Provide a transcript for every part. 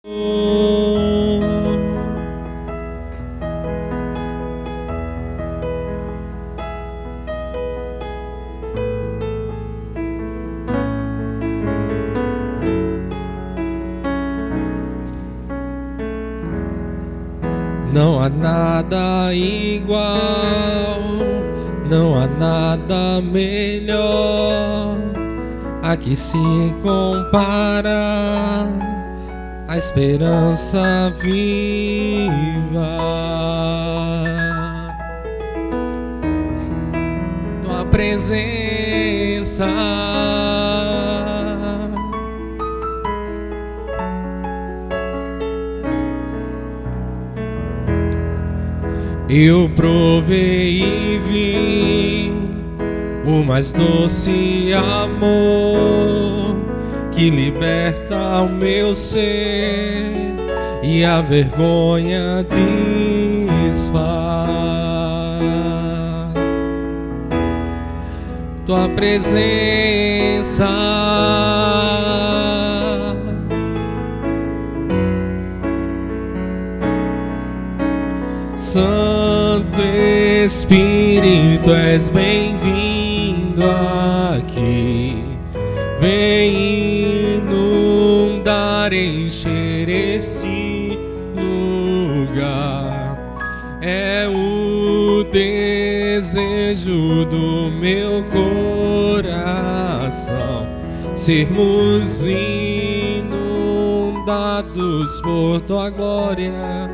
Não há nada igual, não há nada melhor a que se compara a esperança viva. Tua presença eu provei e vi o mais doce amor que liberta o meu ser e a vergonha desfaz. Tua presença Santo Espírito, és bem-vindo aqui. Vem inundar, encher este lugar. É o desejo do meu coração sermos inundados por tua glória,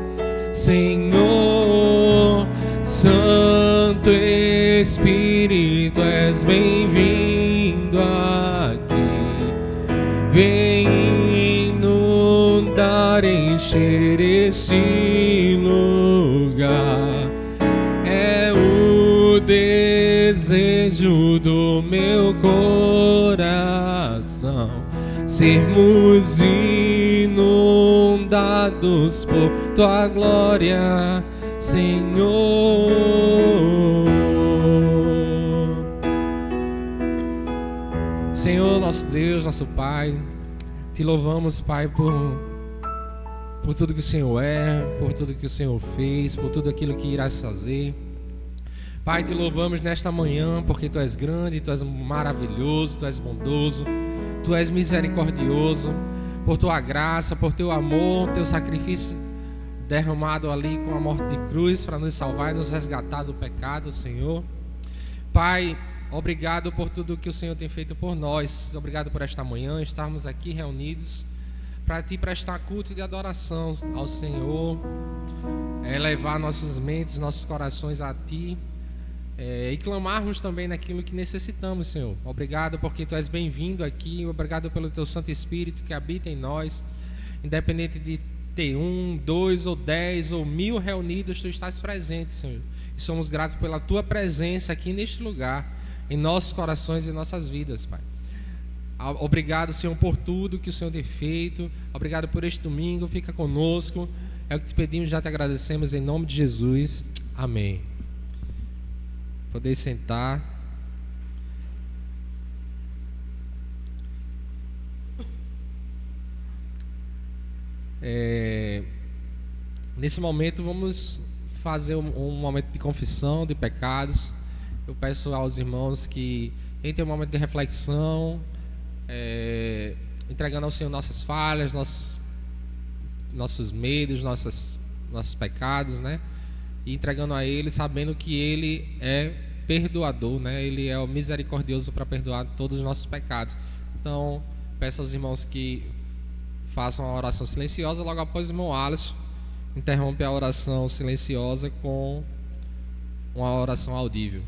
Senhor. Santo Espírito, és bem-vindo aqui. Vem inundar, encher este lugar. É o desejo do meu coração sermos inundados por tua glória, Senhor. Senhor, nosso Deus, nosso Pai, te louvamos, Pai, por tudo que o Senhor é, por tudo que o Senhor fez, por tudo aquilo que irás fazer. Pai, te louvamos nesta manhã porque tu és grande, tu és maravilhoso, tu és bondoso, tu és misericordioso, por tua graça, por teu amor, teu sacrifício derramado ali com a morte de cruz para nos salvar e nos resgatar do pecado, Senhor. Pai, obrigado por tudo que o Senhor tem feito por nós. Obrigado por esta manhã estarmos aqui reunidos para te prestar culto de adoração ao Senhor, elevar nossas mentes, nossos corações a ti, e clamarmos também naquilo que necessitamos, Senhor. Obrigado porque tu és bem-vindo aqui. Obrigado pelo teu Santo Espírito que habita em nós. Independente de ter 1, 2 ou 10 ou 1000 reunidos, tu estás presente, Senhor. E somos gratos pela tua presença aqui neste lugar, em nossos corações e em nossas vidas, Pai. Obrigado, Senhor, por tudo que o Senhor tem feito. Obrigado por este domingo. Fica conosco. É o que te pedimos, já te agradecemos em nome de Jesus. Amém. Poder sentar. Nesse momento vamos fazer um momento de confissão de pecados. Eu peço aos irmãos que entrem em um momento de reflexão, entregando ao Senhor nossas falhas, nossos medos, nossos pecados, né? E entregando a Ele, sabendo que Ele é perdoador, né? Ele é o misericordioso para perdoar todos os nossos pecados. Então, peço aos irmãos que façam a oração silenciosa. Logo após, o irmão Alisson interrompe a oração silenciosa com uma oração audível.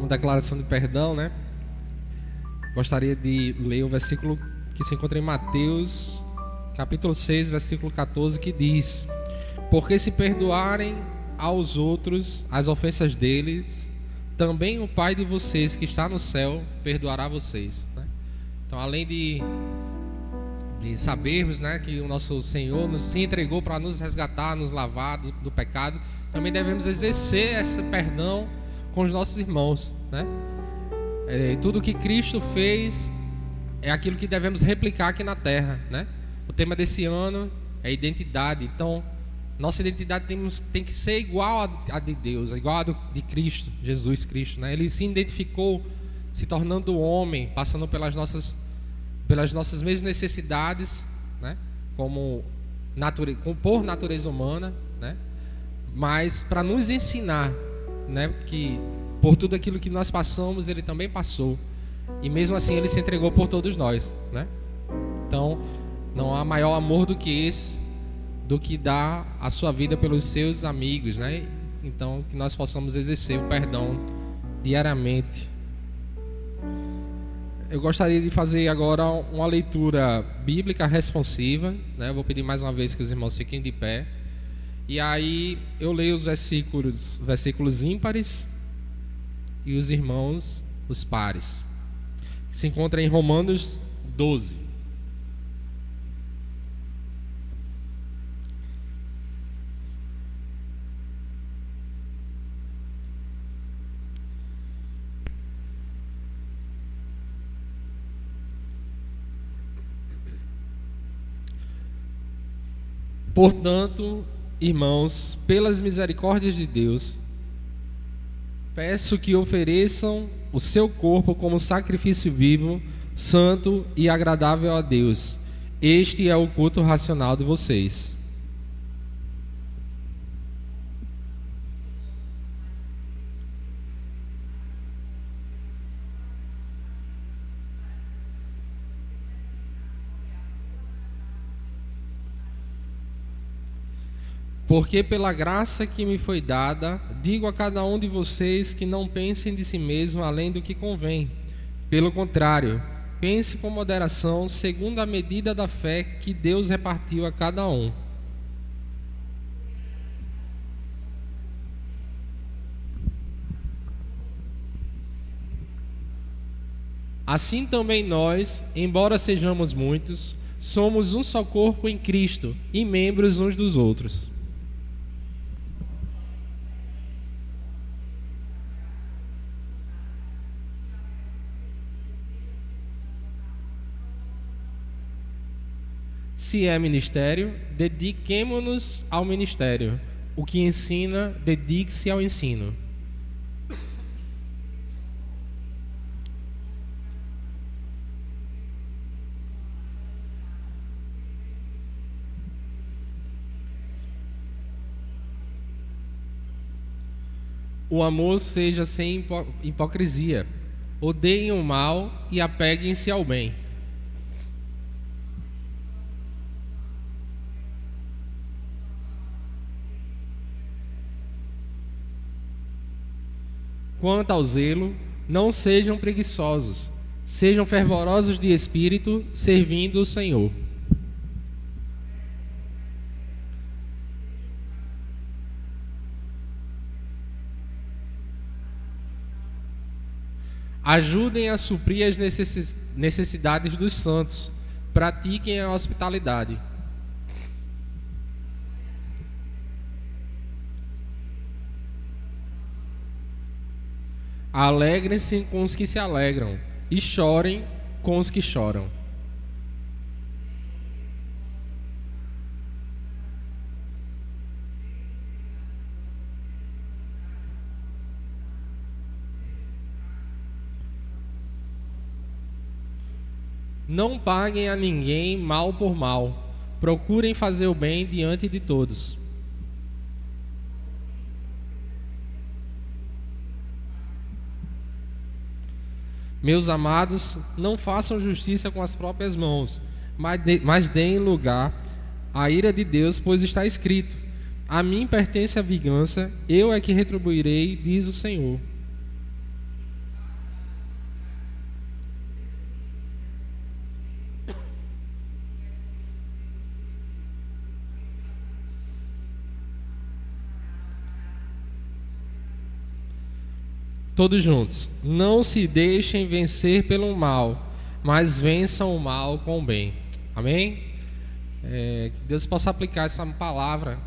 declaração de perdão, né? Gostaria de ler o versículo que se encontra em Mateus, capítulo 6, versículo 14, que diz: porque se perdoarem aos outros as ofensas deles, também o Pai de vocês que está no céu perdoará vocês, né? Então, além de sabermos, né, que o nosso Senhor se entregou para nos resgatar, nos lavar do pecado, também devemos exercer esse perdão com os nossos irmãos, né? Tudo que Cristo fez é aquilo que devemos replicar aqui na terra, né? O tema desse ano é identidade. Então, nossa identidade tem que ser igual à de Deus, igual à de Cristo, Jesus Cristo, né? Ele se identificou se tornando homem, passando pelas nossas mesmas necessidades, né? Por natureza humana, né? Mas para nos ensinar, né, que por tudo aquilo que nós passamos, ele também passou. E mesmo assim ele se entregou por todos nós, né? Então, não há maior amor do que esse, do que dar a sua vida pelos seus amigos, né? Então, que nós possamos exercer o perdão diariamente. Eu gostaria de fazer agora uma leitura bíblica responsiva, né? Eu vou pedir mais uma vez que os irmãos fiquem de pé. E aí eu leio os versículos ímpares e os irmãos os pares. Se encontra em Romanos 12. Portanto, irmãos, pelas misericórdias de Deus, peço que ofereçam o seu corpo como sacrifício vivo, santo e agradável a Deus. Este é o culto racional de vocês. Porque pela graça que me foi dada, digo a cada um de vocês que não pensem de si mesmo além do que convém. Pelo contrário, pense com moderação, segundo a medida da fé que Deus repartiu a cada um. Assim também nós, embora sejamos muitos, somos um só corpo em Cristo e membros uns dos outros. Se é ministério, dediquemo-nos ao ministério. O que ensina, dedique-se ao ensino. O amor seja sem hipocrisia. Odeiem o mal e apeguem-se ao bem. Quanto ao zelo, não sejam preguiçosos, sejam fervorosos de espírito, servindo o Senhor. Ajudem a suprir as necessidades dos santos, pratiquem a hospitalidade. Alegrem-se com os que se alegram e chorem com os que choram. Não paguem a ninguém mal por mal. Procurem fazer o bem diante de todos. Meus amados, não façam justiça com as próprias mãos, mas deem lugar à ira de Deus, pois está escrito: a mim pertence a vingança, eu é que retribuirei, diz o Senhor. Todos juntos. Não se deixem vencer pelo mal, mas vençam o mal com o bem. Amém? Que Deus possa aplicar essa palavra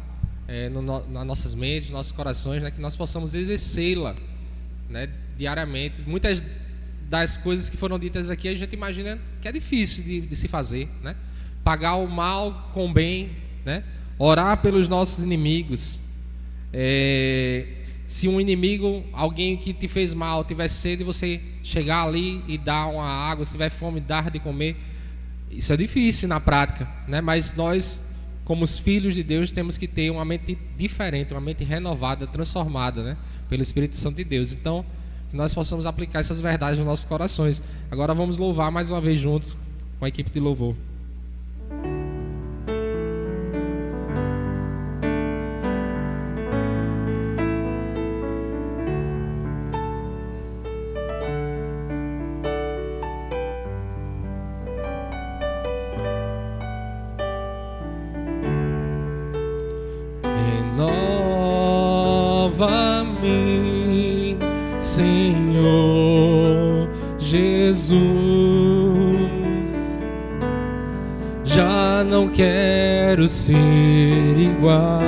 nas nossas mentes, nos nossos corações, né? Que nós possamos exercê-la, né, diariamente. Muitas das coisas que foram ditas aqui a gente imagina que é difícil de se fazer, né? Pagar o mal com o bem, né? Orar pelos nossos inimigos. Se um inimigo, alguém que te fez mal, tiver sede, você chegar ali e dar uma água, se tiver fome, dar de comer. Isso é difícil na prática, né? Mas nós, como os filhos de Deus, temos que ter uma mente diferente, uma mente renovada, transformada, né, pelo Espírito Santo de Deus. Então, que nós possamos aplicar essas verdades nos nossos corações. Agora vamos louvar mais uma vez juntos com a equipe de louvor. Renova-me, Senhor Jesus, já não quero ser igual.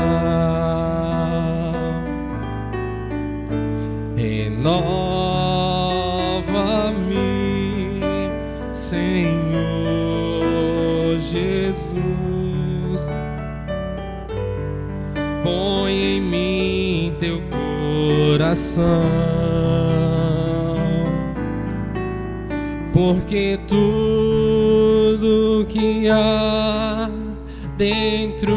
Renova-me, Senhor Jesus, põe em mim teu coração, porque tudo que há dentro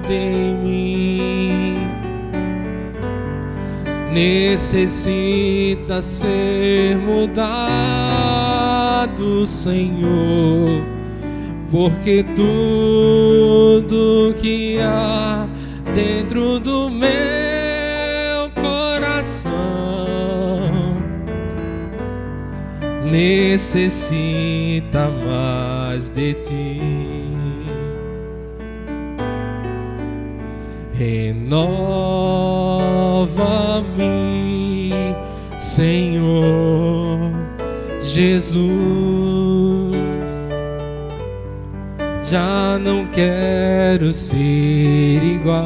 de mim necessita ser mudado, Senhor, porque tudo que há dentro do meu coração necessita mais de ti. Renova-me, Senhor Jesus, já não quero ser igual.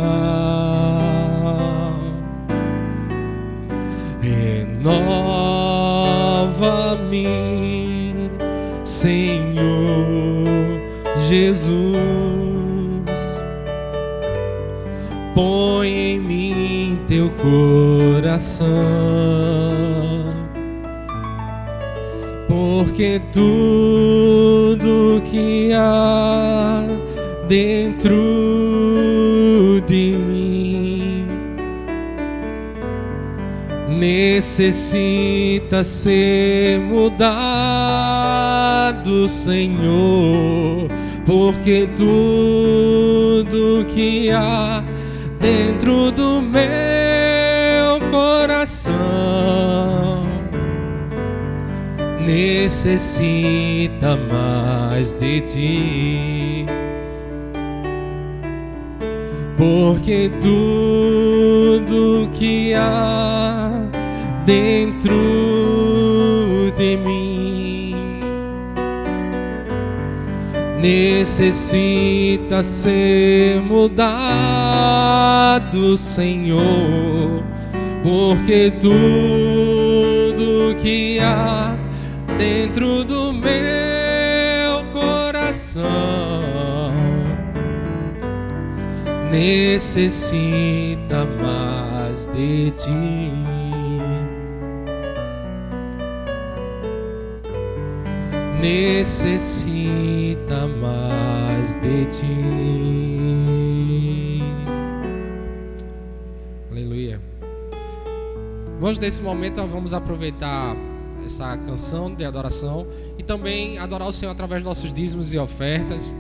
Renova-me, Senhor Jesus, põe em mim teu coração, porque tudo que há dentro de mim necessita ser mudado, Senhor, porque tudo que há dentro do meu coração necessita mais de ti, porque tudo que há dentro de mim necessita ser mudado, Senhor, porque tudo que há dentro do meu coração necessita mais de ti. Necessita mais de ti. Aleluia. Irmãos, nesse momento nós vamos aproveitar essa canção de adoração e também adorar o Senhor através dos nossos dízimos e ofertas.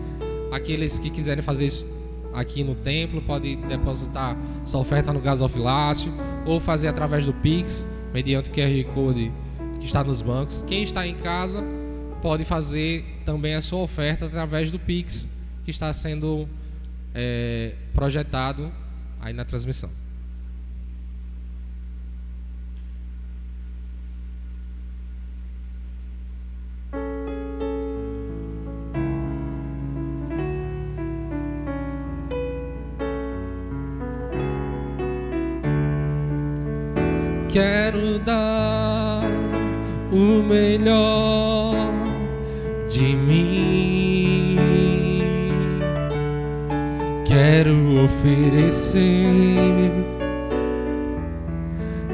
Aqueles que quiserem fazer isso aqui no templo, pode depositar sua oferta no gasofilácio ou fazer através do Pix, mediante o QR Code que está nos bancos. Quem está em casa pode fazer também a sua oferta através do Pix que está sendo projetado aí na transmissão. quero dar o melhor de mim. Quero oferecer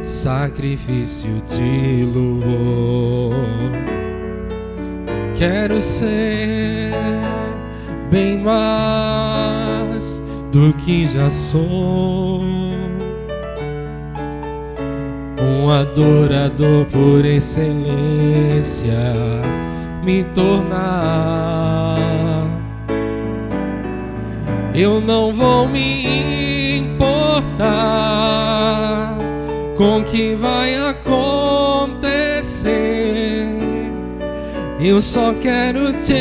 sacrifício de louvor. Quero ser bem mais do que já sou, um adorador por excelência me tornar. Eu não vou me importar com o que vai acontecer, eu só quero te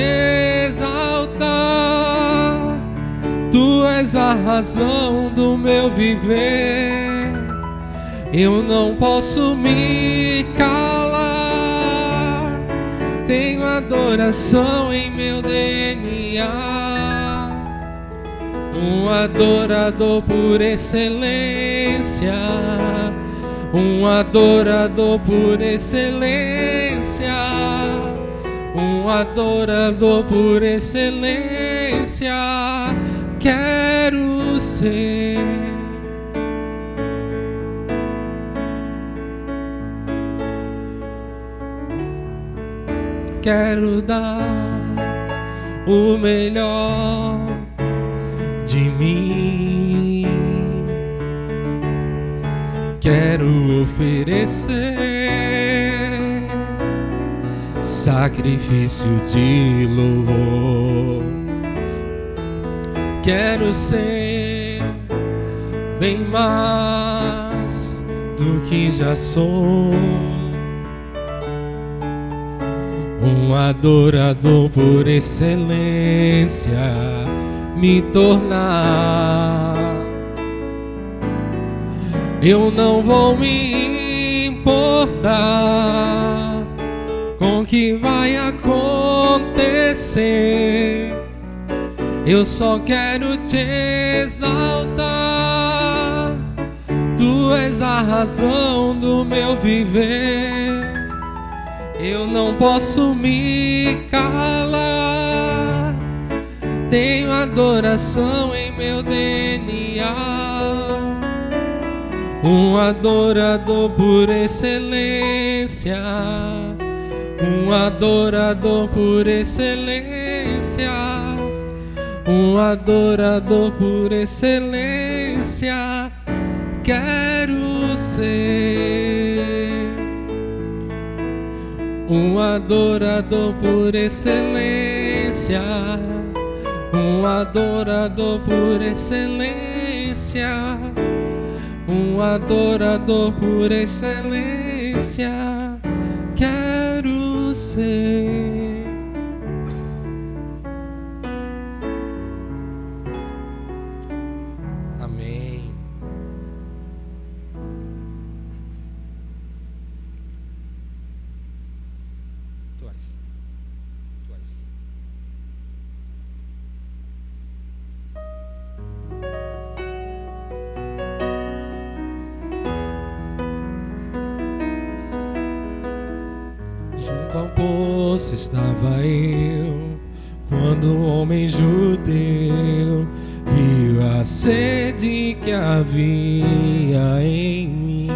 exaltar. Tu és a razão do meu viver, eu não posso me calar. Tenho adoração em meu DNA, um adorador por excelência, um adorador por excelência, um adorador por excelência. Quero ser. Quero dar o melhor de mim. Quero oferecer sacrifício de louvor. Quero ser bem mais do que já sou, um adorador por excelência me tornar. Eu não vou me importar com o que vai acontecer, eu só quero te exaltar. Tu és a razão do meu viver, eu não posso me calar. Tenho adoração em meu DNA, um adorador por excelência, um adorador por excelência, um adorador por excelência. Quero ser um adorador por excelência, um adorador por excelência, um adorador por excelência. Quero ser. Amém. Tu és. Junto ao poço estava eu, quando o homem judeu viu a sede que havia em mim.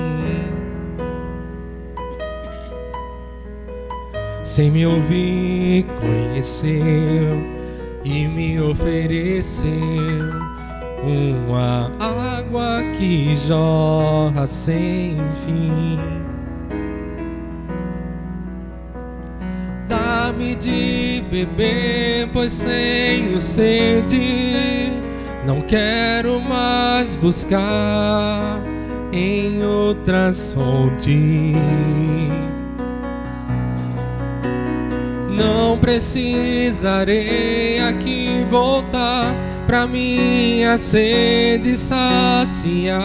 Sem me ouvir, conheceu e me ofereceu uma água que jorra sem fim. Dá-me de beber, pois tenho sede. Não quero mais buscar em outras fontes. Não precisarei aqui voltar pra minha sede saciar,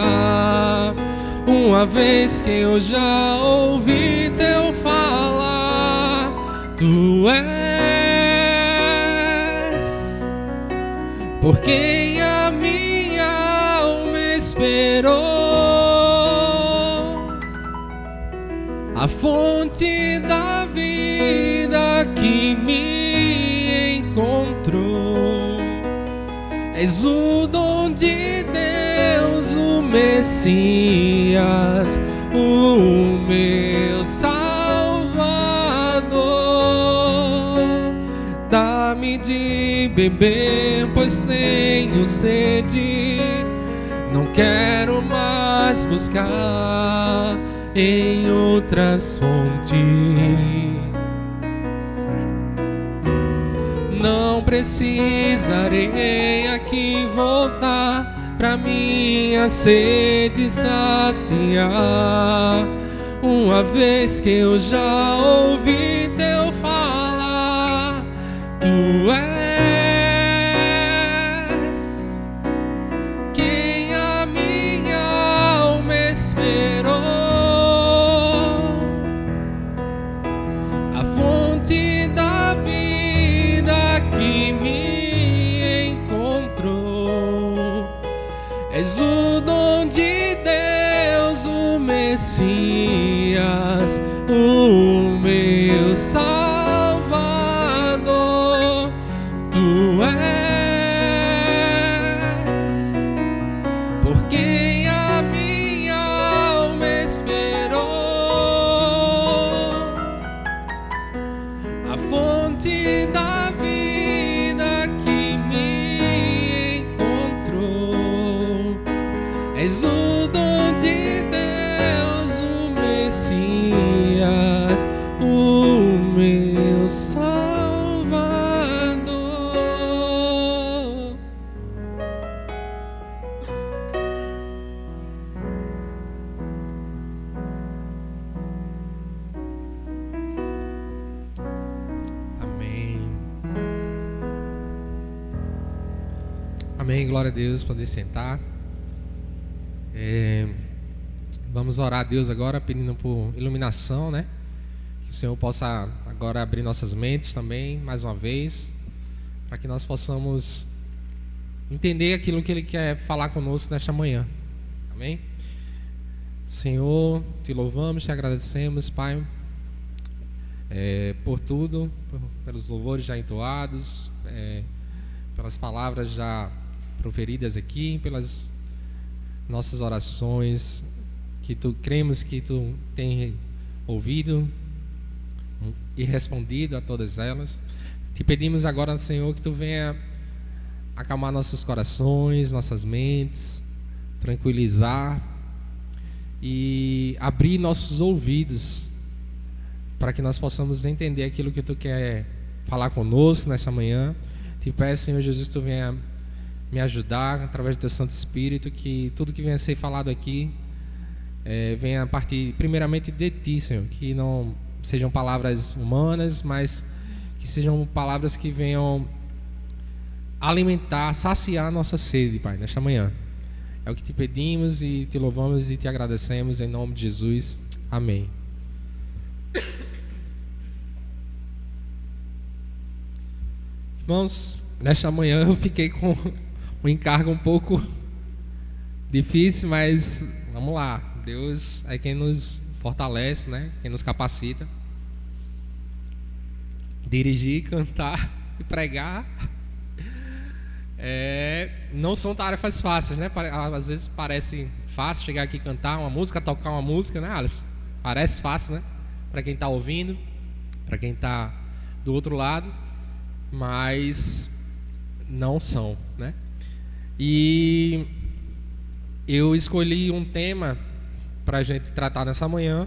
uma vez que eu já ouvi teu falar. Tu és por quem a minha alma esperou. a fonte da vida que me encontrou. És o dom de Deus, o Messias, o meu Salvador. Dá-me de beber, pois tenho sede. Não quero mais buscar em outras fontes. Não precisarei aqui voltar pra minha sede saciar, uma vez que eu já ouvi teu falar. Tu és quem a minha alma esperou, a fonte da vida que me encontrou. És o dom de Deus, o Messias, o meu Salvador. Tu és por quem a minha alma esperou, a fonte da vida que me encontrou. És o dom de Deus, o Messias, o meu Salvador. Amém. Amém, glória a Deus. Poder sentar. Vamos orar a Deus agora, pedindo por iluminação, né? Que o Senhor possa agora abrir nossas mentes também, mais uma vez, para que nós possamos entender aquilo que Ele quer falar conosco nesta manhã. Amém? Senhor, te louvamos, te agradecemos, Pai, por tudo, pelos louvores já entoados, pelas palavras já proferidas aqui, pelas nossas orações, que cremos que tu tem ouvido e respondido a todas elas. Te pedimos agora, Senhor, que tu venha acalmar nossos corações, nossas mentes, tranquilizar e abrir nossos ouvidos para que nós possamos entender aquilo que tu quer falar conosco nesta manhã. Te peço, Senhor Jesus, que tu venha me ajudar através do teu Santo Espírito, que tudo que venha a ser falado aqui venha a partir primeiramente de ti, Senhor, que não sejam palavras humanas, mas que sejam palavras que venham alimentar, saciar a nossa sede, Pai, nesta manhã. É o que te pedimos e te louvamos e te agradecemos em nome de Jesus. Amém. Irmãos, nesta manhã eu fiquei com um encargo um pouco difícil, mas vamos lá. Deus é quem nos fortalece, né? Quem nos capacita. Dirigir, cantar e pregar não são tarefas fáceis, né? Às vezes parece fácil chegar aqui e cantar uma música, tocar uma música, né, Alisson? Parece fácil, né? Para quem está ouvindo, para quem está do outro lado, mas não são, né? E eu escolhi um tema para a gente tratar nessa manhã,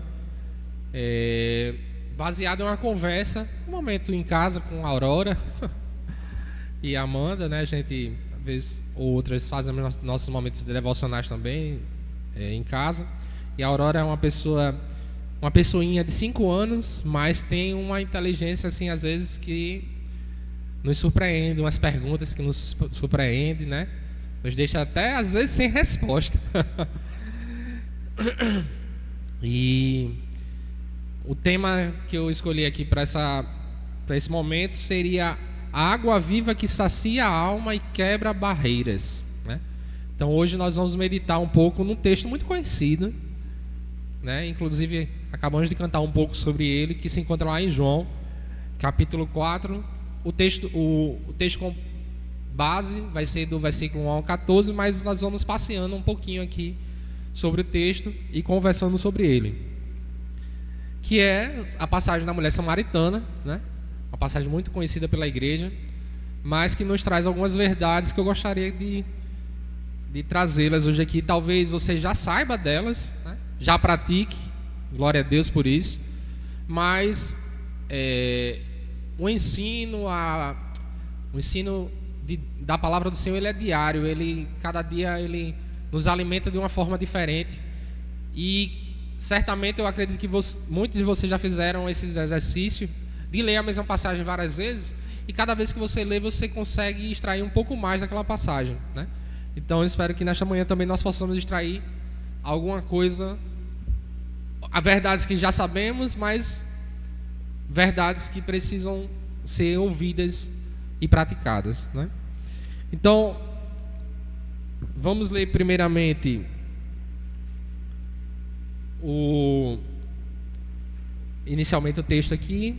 baseado em uma conversa, um momento em casa com a Aurora e a Amanda, né? A gente, às vezes ou outras, fazemos nossos momentos devocionais também em casa. E a Aurora é uma pessoinha de 5 anos, mas tem uma inteligência, assim, às vezes que nos surpreende, umas perguntas que nos surpreendem, né? Nos deixa até, às vezes, sem resposta. E o tema que eu escolhi aqui para esse momento seria a água viva que sacia a alma e quebra barreiras, né? Então hoje nós vamos meditar um pouco num texto muito conhecido, né? Inclusive Acabamos de cantar um pouco sobre ele, que se encontra lá em João, capítulo 4. O texto com base vai ser do versículo 1 ao 14, mas nós vamos passeando um pouquinho aqui sobre o texto e conversando sobre ele, que é a passagem da mulher samaritana, né? Uma passagem muito conhecida pela igreja, mas que nos traz algumas verdades que eu gostaria de trazê-las hoje aqui. Talvez você já saiba delas, né? Já pratique, glória a Deus por isso, mas o ensino da palavra do Senhor, ele é diário, cada dia ele nos alimenta de uma forma diferente, e certamente eu acredito que muitos de vocês já fizeram esses exercícios de ler a mesma passagem várias vezes, e cada vez que você lê, você consegue extrair um pouco mais daquela passagem, né? Então eu espero que nesta manhã também nós possamos extrair alguma coisa, verdades que já sabemos, mas verdades que precisam ser ouvidas e praticadas, né? Então, vamos ler primeiramente inicialmente o texto aqui,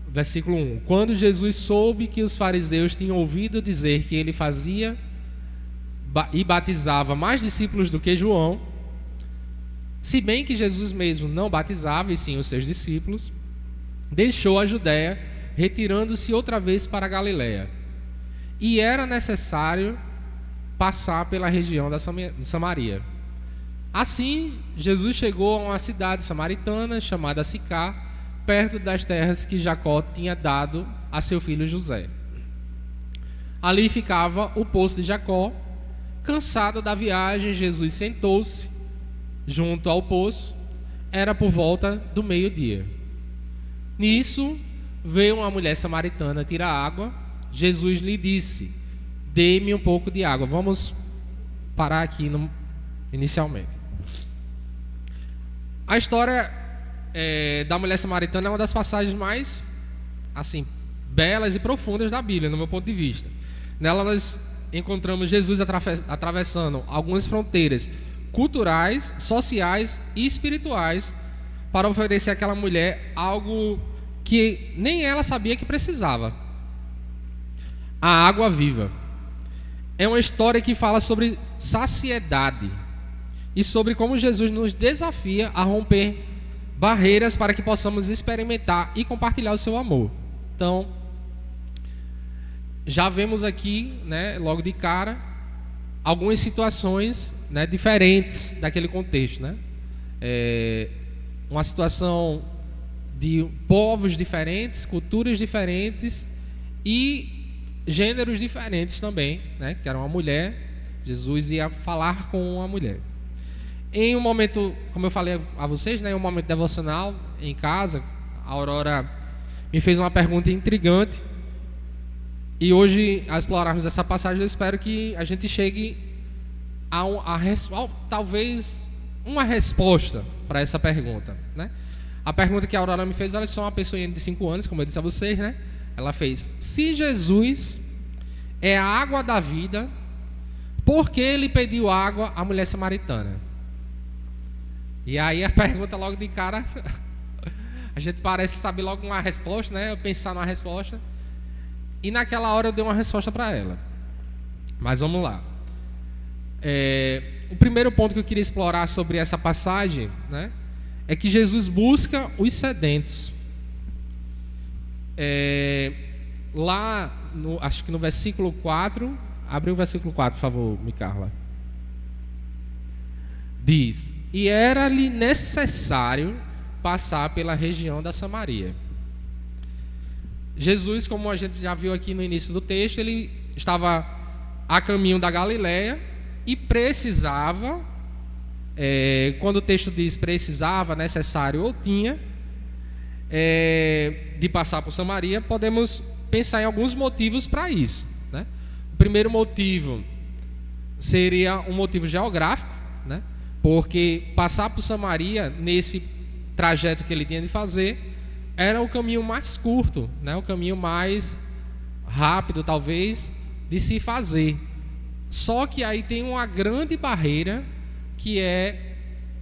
versículo 1. Quando Jesus soube que os fariseus tinham ouvido dizer que ele fazia e batizava mais discípulos do que João, se bem que Jesus mesmo não batizava, e sim os seus discípulos, deixou a Judéia, retirando-se outra vez para a Galiléia. E era necessário passar pela região da Samaria. Assim, Jesus chegou a uma cidade samaritana chamada Sicá, perto das terras que Jacó tinha dado a seu filho José. Ali ficava o poço de Jacó. Cansado da viagem, Jesus sentou-se junto ao poço. Era por volta do meio-dia. Nisso, veio uma mulher samaritana tirar água. Jesus lhe disse: dê-me um pouco de água. Vamos parar aqui inicialmente. A história da mulher samaritana é uma das passagens mais assim belas e profundas da Bíblia, no meu ponto de vista. Nela nós encontramos Jesus atravessando algumas fronteiras culturais, sociais e espirituais para oferecer àquela mulher algo que nem ela sabia que precisava: a água viva. É uma história que fala sobre saciedade e sobre como Jesus nos desafia a romper barreiras para que possamos experimentar e compartilhar o seu amor. Então, já vemos aqui, né, logo de cara, algumas situações, né, diferentes daquele contexto, né? Uma situação de povos diferentes, culturas diferentes e gêneros diferentes também, né? Que era uma mulher. Jesus ia falar com uma mulher. Em um momento, como eu falei a vocês, né, em um momento devocional em casa, a Aurora me fez uma pergunta intrigante. E hoje, ao explorarmos essa passagem, eu espero que a gente chegue a talvez uma resposta para essa pergunta, né? A pergunta que a Aurora me fez, ela é só uma pessoa de 5 anos, como eu disse a vocês, né? Ela fez: se Jesus é a água da vida, por que ele pediu água à mulher samaritana? E aí a pergunta logo de cara, a gente parece saber logo uma resposta, né? Eu pensar numa resposta. E naquela hora eu dei uma resposta para ela. Mas vamos lá. O primeiro ponto que eu queria explorar sobre essa passagem, né, é que Jesus busca os sedentos. Lá, acho que no versículo 4, abre o versículo 4, por favor, Micarla. Diz: e era-lhe necessário passar pela região da Samaria. Jesus, como a gente já viu aqui no início do texto, ele estava a caminho da Galiléia e precisava, quando o texto diz precisava, necessário ou tinha, de passar por Samaria, podemos pensar em alguns motivos para isso, né? O primeiro motivo seria um motivo geográfico, né? Porque passar por Samaria, nesse trajeto que ele tinha de fazer, era o caminho mais curto, né? O caminho mais rápido, talvez, de se fazer. Só que aí tem uma grande barreira, que é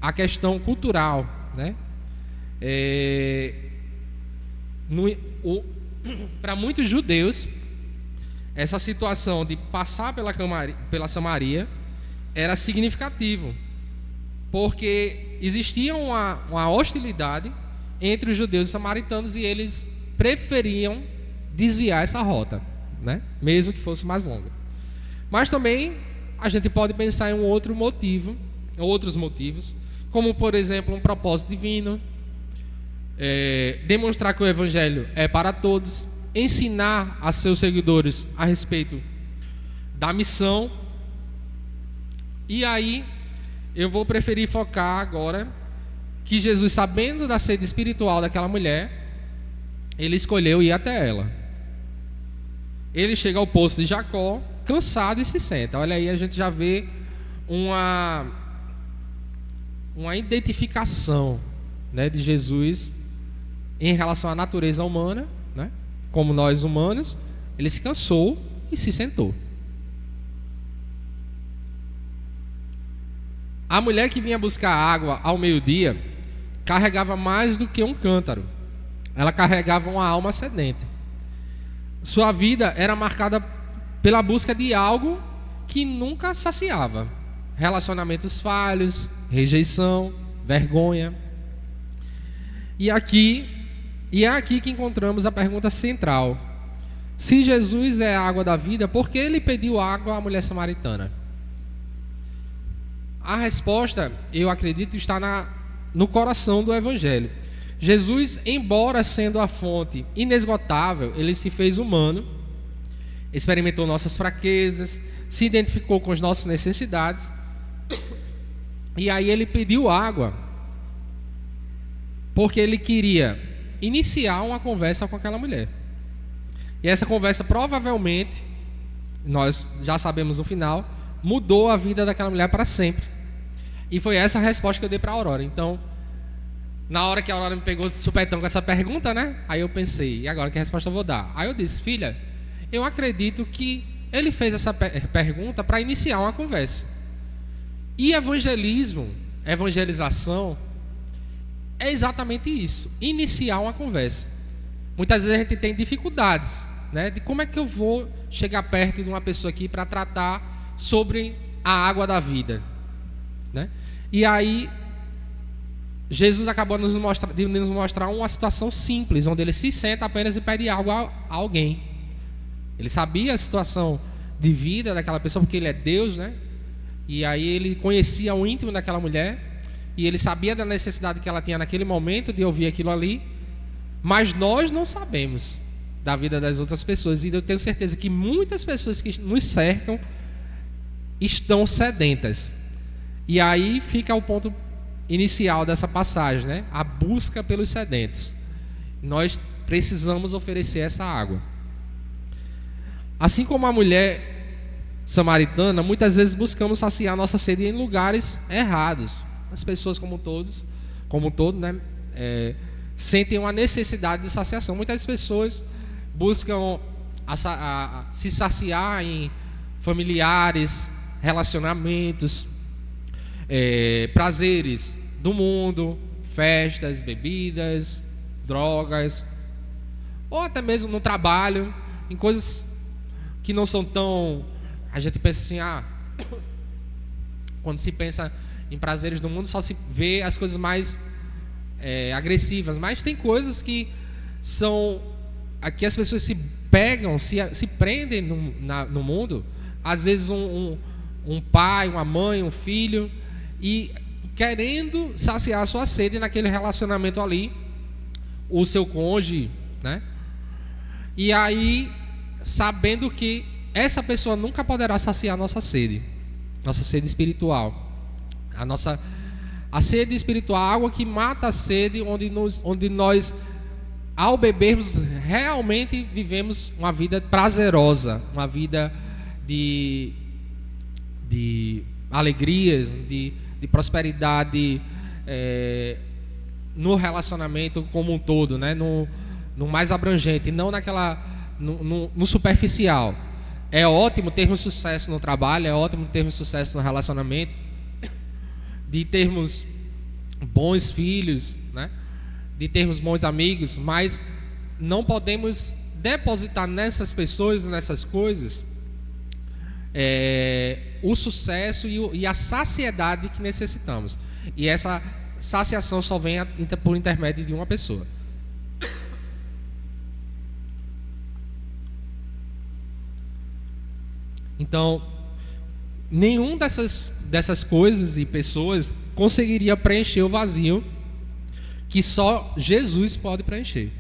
a questão cultural, né? Para muitos judeus, essa situação de passar pela Samaria era significativo, porque existia uma hostilidade entre os judeus e os samaritanos, e eles preferiam desviar essa rota, né? Mesmo que fosse mais longa. Mas também a gente pode pensar em outros motivos, como por exemplo um propósito divino, demonstrar que o evangelho é para todos, ensinar a seus seguidores a respeito da missão. E aí eu vou preferir focar agora que Jesus, sabendo da sede espiritual daquela mulher, ele escolheu ir até ela. Ele chega ao poço de Jacó, cansado, e se senta. Olha aí, a gente já vê uma identificação, né, de Jesus em relação à natureza humana, né? Como nós humanos, ele se cansou e se sentou. A mulher que vinha buscar água ao meio-dia carregava mais do que um cântaro. Ela carregava uma alma sedenta. Sua vida era marcada pela busca de algo que nunca saciava. Relacionamentos falhos, rejeição, vergonha. E é aqui que encontramos a pergunta central. Se Jesus é a água da vida, por que ele pediu água à mulher samaritana? A resposta, eu acredito, está no coração do Evangelho. Jesus, embora sendo a fonte inesgotável, ele se fez humano, experimentou nossas fraquezas, se identificou com as nossas necessidades, e aí ele pediu água, porque ele queria iniciar uma conversa com aquela mulher. E essa conversa provavelmente, nós já sabemos no final, mudou a vida daquela mulher para sempre. E foi essa a resposta que eu dei para a Aurora. Então, na hora que a Aurora me pegou de supetão com essa pergunta, né? Aí eu pensei, e agora que resposta eu vou dar? Aí eu disse, filha, eu acredito que ele fez essa pergunta para iniciar uma conversa. E evangelização, é exatamente isso, iniciar uma conversa. Muitas vezes a gente tem dificuldades, né? De como é que eu vou chegar perto de uma pessoa aqui para tratar sobre a água da vida, né? E aí Jesus acabou de nos mostrar uma situação simples, onde ele se senta apenas e pede algo a alguém. Ele sabia a situação de vida daquela pessoa, porque ele é Deus, né? E aí ele conhecia o íntimo daquela mulher, e ele sabia da necessidade que ela tinha naquele momento de ouvir aquilo ali. Mas nós não sabemos da vida das outras pessoas, e eu tenho certeza que muitas pessoas que nos cercam estão sedentas. E aí fica o ponto inicial dessa passagem, né? A busca pelos sedentos. Nós precisamos oferecer essa água. Assim como a mulher samaritana, muitas vezes buscamos saciar nossa sede em lugares errados. As pessoas como um todo, né? Sentem uma necessidade de saciação. Muitas pessoas buscam se saciar em familiares, relacionamentos, prazeres do mundo, festas, bebidas, drogas, ou até mesmo no trabalho, em coisas que não são tão... A gente pensa assim, quando se pensa em prazeres do mundo, só se vê as coisas mais agressivas, mas tem coisas que são... Aqui as pessoas se pegam, se prendem no mundo, às vezes um pai, uma mãe, um filho, e querendo saciar a sua sede naquele relacionamento ali, o seu cônjuge, né? E aí, sabendo que essa pessoa nunca poderá saciar nossa sede espiritual, a sede espiritual, a água que mata a sede, onde nós, ao bebermos, realmente vivemos uma vida prazerosa, uma vida de alegrias, de prosperidade, no relacionamento como um todo, né? No mais abrangente, não no superficial. É ótimo termos sucesso no trabalho, é ótimo termos sucesso no relacionamento, de termos bons filhos, né? De termos bons amigos, mas não podemos depositar nessas pessoas, nessas coisas, o sucesso e a saciedade que necessitamos. E essa saciação só vem por intermédio de uma pessoa. Então, nenhum dessas coisas e pessoas conseguiria preencher o vazio que só Jesus pode preencher.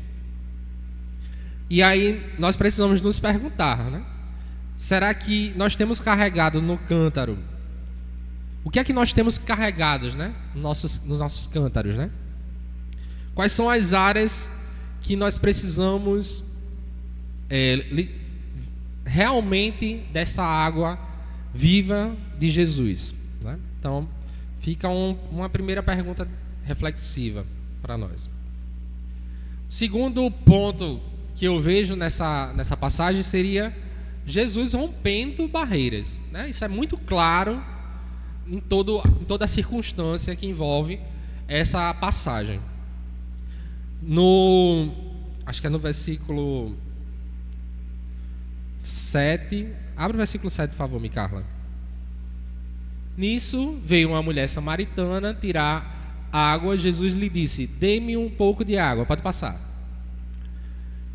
E aí nós precisamos nos perguntar, né? Será que nós temos carregado no cântaro? O que é que nós temos carregados, né? Nos nossos cântaros, né? Quais são as áreas que nós precisamos realmente dessa água viva de Jesus, né? Então, fica uma primeira pergunta reflexiva para nós. O segundo ponto que eu vejo nessa passagem seria Jesus rompendo barreiras, né? Isso é muito claro em toda a circunstância que envolve essa passagem. Acho que é no versículo 7. Abre o versículo 7, por favor, Micarla. Nisso veio uma mulher samaritana tirar água. Jesus lhe disse: dê-me um pouco de água. Pode passar.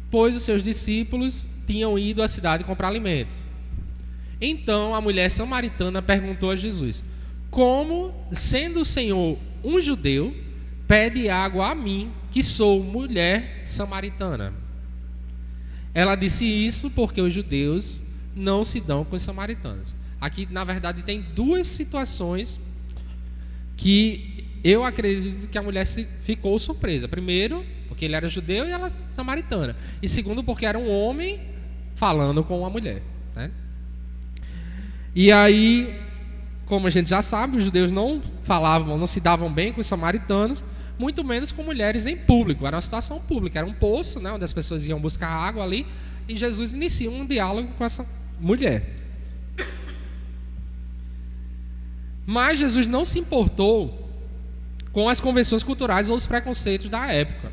Pois os seus discípulos tinham ido à cidade comprar alimentos. Então a mulher samaritana perguntou a Jesus: como, sendo o Senhor um judeu, pede água a mim, que sou mulher samaritana? Ela disse isso porque os judeus não se dão com os samaritanos. Aqui, na verdade, tem duas situações que eu acredito que a mulher ficou surpresa. Primeiro, porque ele era judeu e ela samaritana. E segundo, porque era um homem falando com uma mulher, né? E aí, como a gente já sabe, os judeus não se davam bem com os samaritanos, muito menos com mulheres em público. Era uma situação pública, era um poço, né, onde as pessoas iam buscar água ali, e Jesus inicia um diálogo com essa mulher. Mas Jesus não se importou com as convenções culturais ou os preconceitos da época,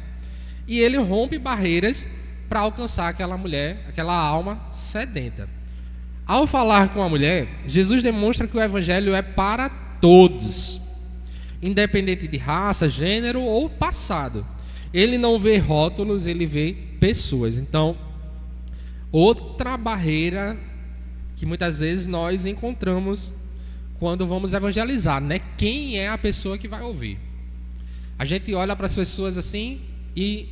e ele rompe barreiras para alcançar aquela mulher, aquela alma sedenta. Ao falar com a mulher, Jesus demonstra que o evangelho é para todos, independente de raça, gênero ou passado. Ele não vê rótulos, ele vê pessoas. Então, outra barreira que muitas vezes nós encontramos quando vamos evangelizar, né? Quem é a pessoa que vai ouvir? A gente olha para as pessoas assim e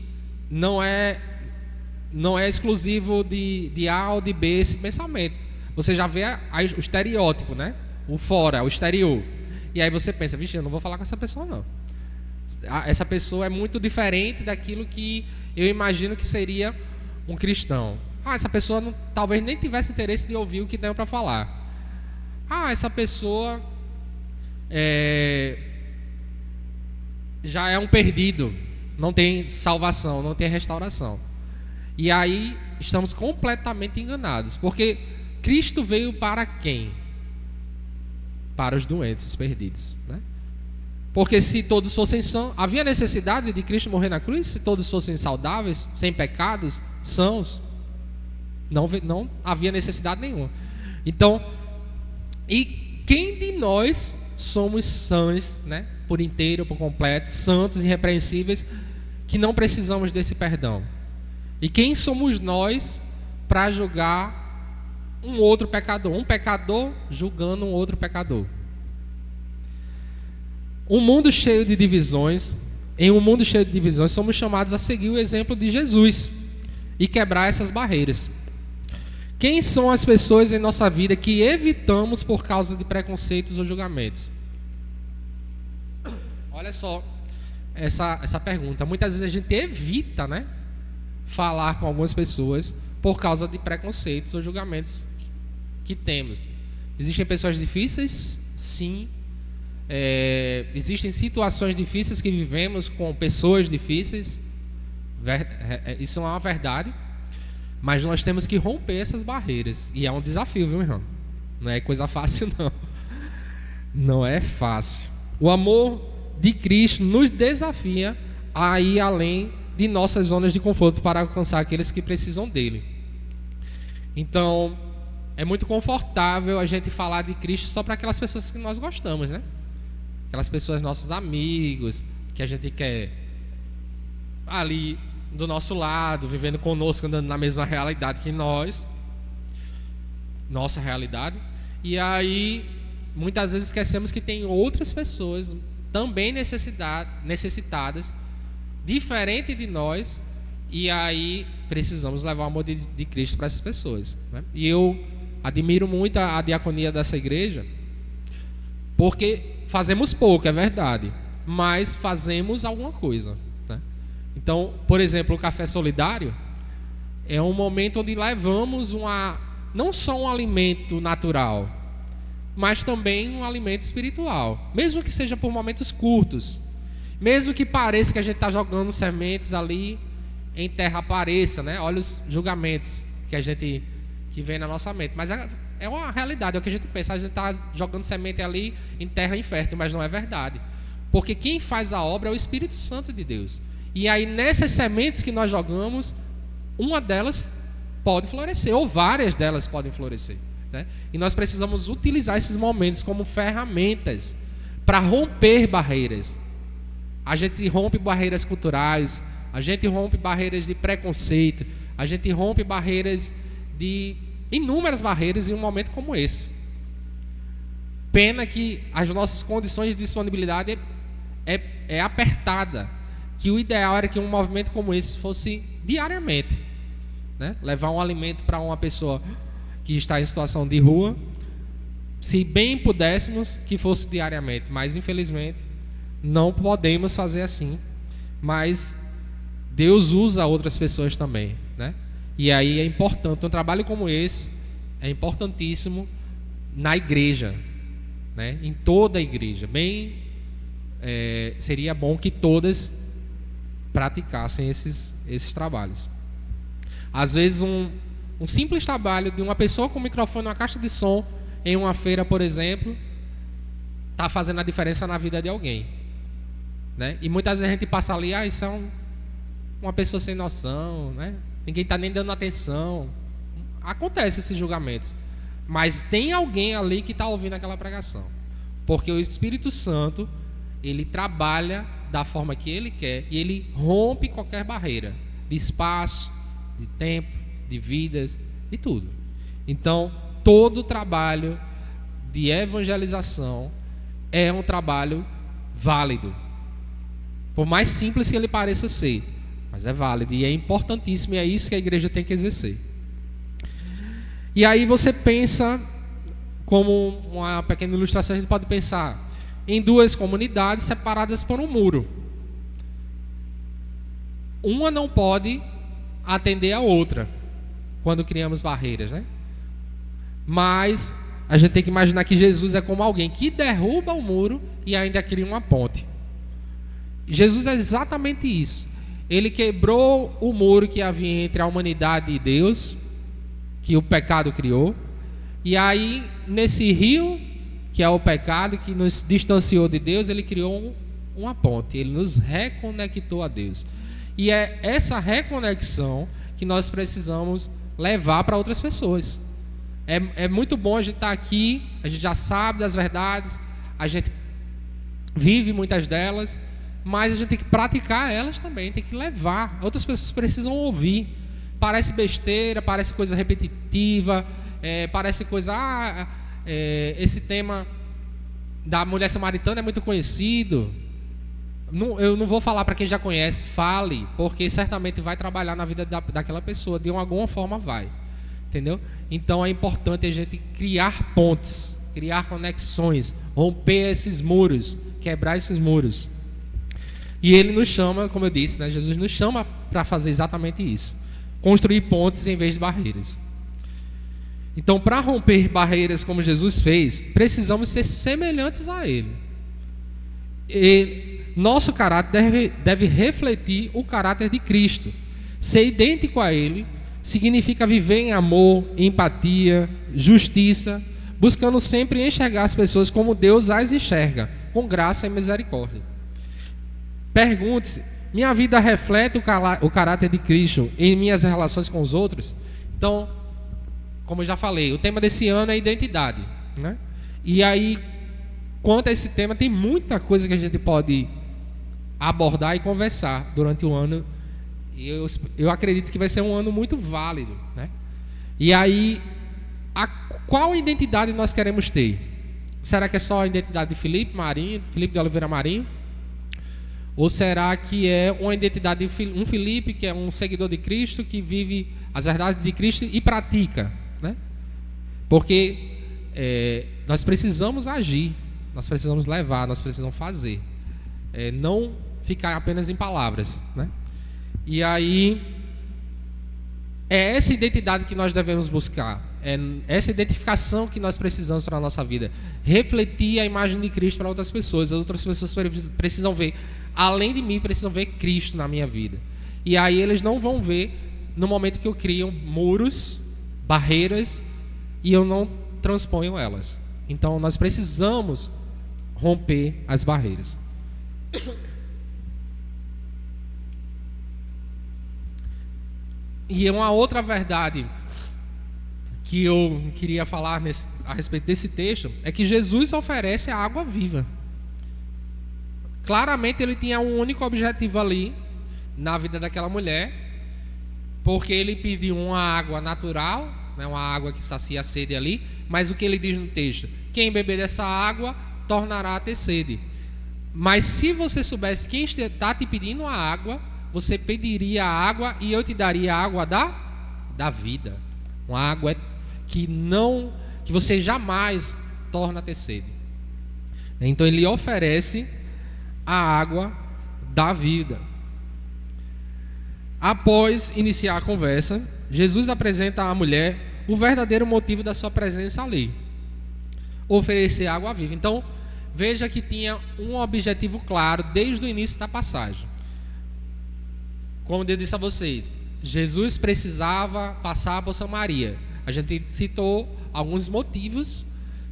não é exclusivo de A ou de B esse pensamento. Você já vê o estereótipo, né? O fora, o exterior. E aí você pensa: vixe, eu não vou falar com essa pessoa não. Essa pessoa é muito diferente daquilo que eu imagino que seria um cristão. Essa pessoa talvez nem tivesse interesse de ouvir o que tenho para falar. Essa pessoa já é um perdido, não tem salvação, não tem restauração. E aí estamos completamente enganados, porque Cristo veio para quem? Para os doentes, os perdidos, né? Porque se todos fossem sãos, havia necessidade de Cristo morrer na cruz? Se todos fossem saudáveis, sem pecados, sãos, não havia necessidade nenhuma. Então, e quem de nós somos sãos, né? Por inteiro, por completo, santos, irrepreensíveis, que não precisamos desse perdão? E quem somos nós para julgar um outro pecador? Um pecador julgando um outro pecador. Um mundo cheio de divisões, em um mundo cheio de divisões, somos chamados a seguir o exemplo de Jesus e quebrar essas barreiras. Quem são as pessoas em nossa vida que evitamos por causa de preconceitos ou julgamentos? Olha só essa pergunta. Muitas vezes a gente evita, né, falar com algumas pessoas por causa de preconceitos ou julgamentos que temos. Existem pessoas difíceis? Sim. Existem situações difíceis que vivemos com pessoas difíceis. Isso é uma verdade. Mas nós temos que romper essas barreiras. E é um desafio, viu, irmão? Não é coisa fácil, não. Não é fácil. O amor de Cristo nos desafia a ir além de nossas zonas de conforto para alcançar aqueles que precisam dele. Então, é muito confortável a gente falar de Cristo só para aquelas pessoas que nós gostamos, né? Aquelas pessoas, nossos amigos, que a gente quer ali do nosso lado, vivendo conosco, andando na mesma realidade que nós, nossa realidade. E aí, muitas vezes esquecemos que tem outras pessoas também necessitadas, diferente de nós, e aí precisamos levar o amor de Cristo para essas pessoas, né? E eu admiro muito a diaconia dessa igreja, porque fazemos pouco, é verdade, mas fazemos alguma coisa, né? Então, por exemplo, o Café Solidário é um momento onde levamos não só um alimento natural, mas também um alimento espiritual, mesmo que seja por momentos curtos, mesmo que pareça que a gente está jogando sementes ali em terra, apareça, né? Olha os julgamentos que vem na nossa mente, mas é uma realidade, é o que a gente pensa, a gente está jogando semente ali em terra infértil, mas não é verdade, porque quem faz a obra é o Espírito Santo de Deus. E aí nessas sementes que nós jogamos, uma delas pode florescer, ou várias delas podem florescer, né? E nós precisamos utilizar esses momentos como ferramentas para romper barreiras. A gente rompe barreiras culturais, a gente rompe barreiras de preconceito, a gente rompe inúmeras barreiras em um momento como esse. Pena que as nossas condições de disponibilidade é apertada, que o ideal era que um movimento como esse fosse diariamente, né? Levar um alimento para uma pessoa que está em situação de rua, se bem pudéssemos que fosse diariamente, mas infelizmente não podemos fazer assim. Mas Deus usa outras pessoas também, né? E aí é importante, um trabalho como esse é importantíssimo na igreja, né? Em toda a igreja. Seria bom que todas praticassem esses trabalhos. Às vezes um simples trabalho de uma pessoa com microfone, uma caixa de som em uma feira, por exemplo, está fazendo a diferença na vida de alguém, né? E muitas vezes a gente passa ali, isso é uma pessoa sem noção, né? Ninguém está nem dando atenção. Acontece esses julgamentos, mas tem alguém ali que está ouvindo aquela pregação, porque o Espírito Santo, ele trabalha da forma que ele quer e ele rompe qualquer barreira de espaço, de tempo, de vidas, de tudo. Então, todo trabalho de evangelização é um trabalho válido, por mais simples que ele pareça ser, mas é válido e é importantíssimo, e é isso que a igreja tem que exercer. E aí você pensa, como uma pequena ilustração, a gente pode pensar em duas comunidades separadas por um muro. Uma não pode atender a outra quando criamos barreiras, né? Mas a gente tem que imaginar que Jesus é como alguém que derruba o muro e ainda cria uma ponte. Jesus é exatamente isso. Ele quebrou o muro que havia entre a humanidade e Deus, que o pecado criou, e aí nesse rio, que é o pecado que nos distanciou de Deus, ele criou uma ponte, ele nos reconectou a Deus. E é essa reconexão que nós precisamos levar para outras pessoas. É muito bom a gente estar aqui, a gente já sabe das verdades, a gente vive muitas delas, mas a gente tem que praticar elas também, tem que levar. Outras pessoas precisam ouvir. Parece besteira, parece coisa repetitiva, parece coisa... esse tema da mulher samaritana é muito conhecido. Eu não vou falar para quem já conhece, fale, porque certamente vai trabalhar na vida daquela pessoa, de alguma forma vai, entendeu? Então é importante a gente criar pontes, criar conexões, romper esses muros, quebrar esses muros. E ele nos chama, como eu disse, né? Jesus nos chama para fazer exatamente isso, construir pontes em vez de barreiras. Então, para romper barreiras como Jesus fez, precisamos ser semelhantes a Ele. Nosso caráter deve refletir o caráter de Cristo. Ser idêntico a Ele significa viver em amor, empatia, justiça, buscando sempre enxergar as pessoas como Deus as enxerga, com graça e misericórdia. Pergunte-se: minha vida reflete o caráter de Cristo em minhas relações com os outros? Então, como eu já falei, o tema desse ano é identidade, né? E aí, quanto a esse tema, tem muita coisa que a gente pode abordar e conversar durante o ano. E eu acredito que vai ser um ano muito válido, né? E aí, qual identidade nós queremos ter? Será que é só a identidade de Felipe de Oliveira Marinho? Ou será que é uma identidade de um Felipe, que é um seguidor de Cristo, que vive as verdades de Cristo e pratica, né? Porque nós precisamos agir, nós precisamos levar, nós precisamos fazer, não ficar apenas em palavras, né? E aí, é essa identidade que nós devemos buscar, é essa identificação que nós precisamos para a nossa vida, refletir a imagem de Cristo para outras pessoas. As outras pessoas precisam ver, além de mim, precisam ver Cristo na minha vida. E aí eles não vão ver no momento que eu crio muros, barreiras, e eu não transponho elas. Então nós precisamos romper as barreiras. E uma outra verdade que eu queria falar a respeito desse texto é que Jesus oferece a água viva. Claramente ele tinha um único objetivo ali na vida daquela mulher, porque ele pediu uma água natural, né, uma água que sacia a sede ali, mas o que ele diz no texto? Quem beber dessa água tornará a ter sede. Mas se você soubesse quem está te pedindo a água, você pediria a água e eu te daria a água da vida. Uma água que você jamais torna a ter sede. Então ele oferece a água da vida. Após iniciar a conversa, Jesus apresenta à mulher o verdadeiro motivo da sua presença ali: oferecer água viva. Então veja que tinha um objetivo claro desde o início da passagem. Como eu disse a vocês, Jesus precisava passar por Samaria. A gente citou alguns motivos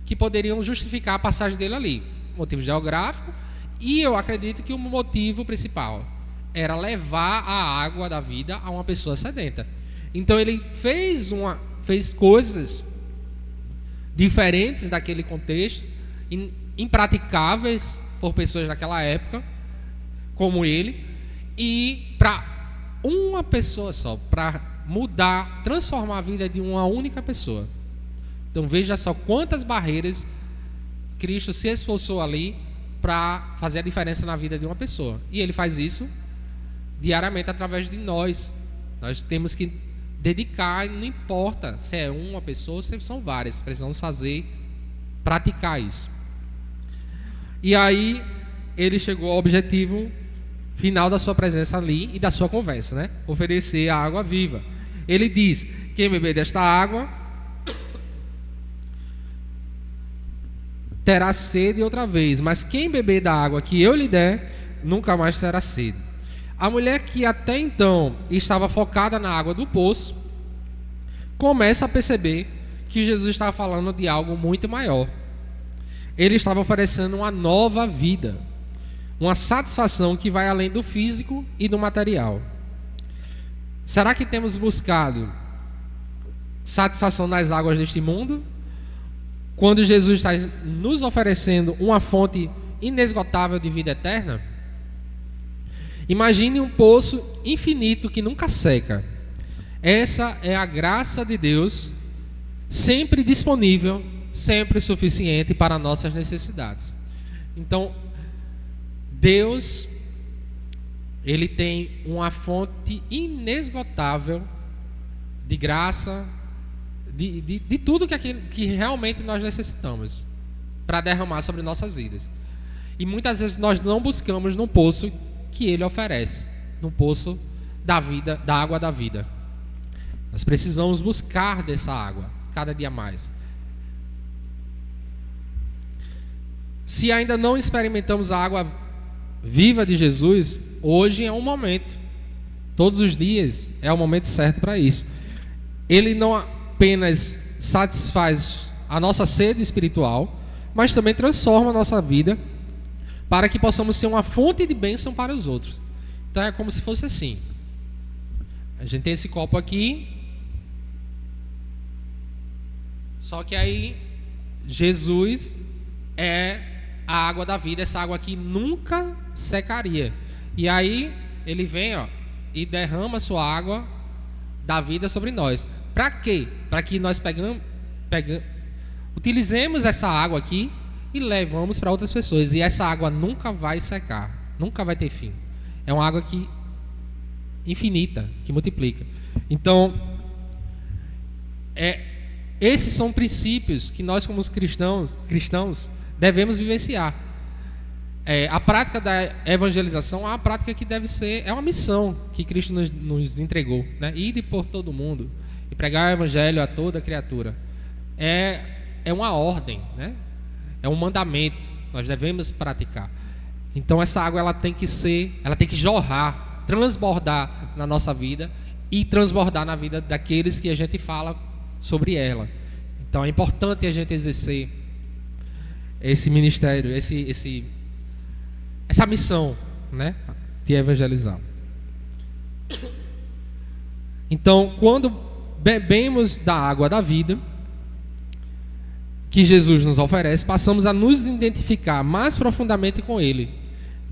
que poderiam justificar a passagem dele ali. Motivo geográfico, e eu acredito que o motivo principal era levar a água da vida a uma pessoa sedenta. Então ele fez coisas diferentes daquele contexto, impraticáveis por pessoas daquela época, como ele, e para uma pessoa só, para mudar, transformar a vida de uma única pessoa. Então veja só quantas barreiras Cristo se esforçou ali para fazer a diferença na vida de uma pessoa. E ele faz isso diariamente através de nós. Nós temos que dedicar, não importa se é uma pessoa ou se são várias, precisamos praticar isso. E aí ele chegou ao objetivo final da sua presença ali e da sua conversa, né? Oferecer a água viva. Ele diz: quem beber desta água terá sede outra vez, mas quem beber da água que eu lhe der nunca mais terá sede. A mulher, que até então estava focada na água do poço, começa a perceber que Jesus estava falando de algo muito maior. Ele estava oferecendo uma nova vida, uma satisfação que vai além do físico e do material. Será que temos buscado satisfação nas águas deste mundo, quando Jesus está nos oferecendo uma fonte inesgotável de vida eterna? Imagine um poço infinito que nunca seca. Essa é a graça de Deus, sempre disponível, sempre suficiente para nossas necessidades. Então, Deus, Ele tem uma fonte inesgotável de graça, de tudo que realmente nós necessitamos para derramar sobre nossas vidas. E muitas vezes nós não buscamos no poço que Ele oferece, no poço da vida, da água da vida. Nós precisamos buscar dessa água cada dia mais. Se ainda não experimentamos a água viva de Jesus, hoje é um momento. Todos os dias é o momento certo para isso. Ele não apenas satisfaz a nossa sede espiritual, mas também transforma a nossa vida para que possamos ser uma fonte de bênção para os outros. Então é como se fosse assim. A gente tem esse copo aqui, só que aí Jesus é a água da vida. Essa água aqui nunca secaria. E aí ele vem, e derrama a sua água da vida sobre nós. Para quê? Para que nós utilizemos essa água aqui e levamos para outras pessoas. E essa água nunca vai secar, nunca vai ter fim. É uma água infinita, que multiplica. Então, esses são princípios que nós, como cristãos, devemos vivenciar. A prática da evangelização é uma prática que deve ser, é uma missão que Cristo nos entregou, né? Ir por todo mundo e pregar o evangelho a toda criatura. É uma ordem, né? É um mandamento, nós devemos praticar. Então essa água ela tem que jorrar, transbordar na nossa vida e transbordar na vida daqueles que a gente fala sobre ela. Então é importante a gente exercer esse ministério, essa missão, né, de evangelizar. Então, quando bebemos da água da vida que Jesus nos oferece, passamos a nos identificar mais profundamente com Ele.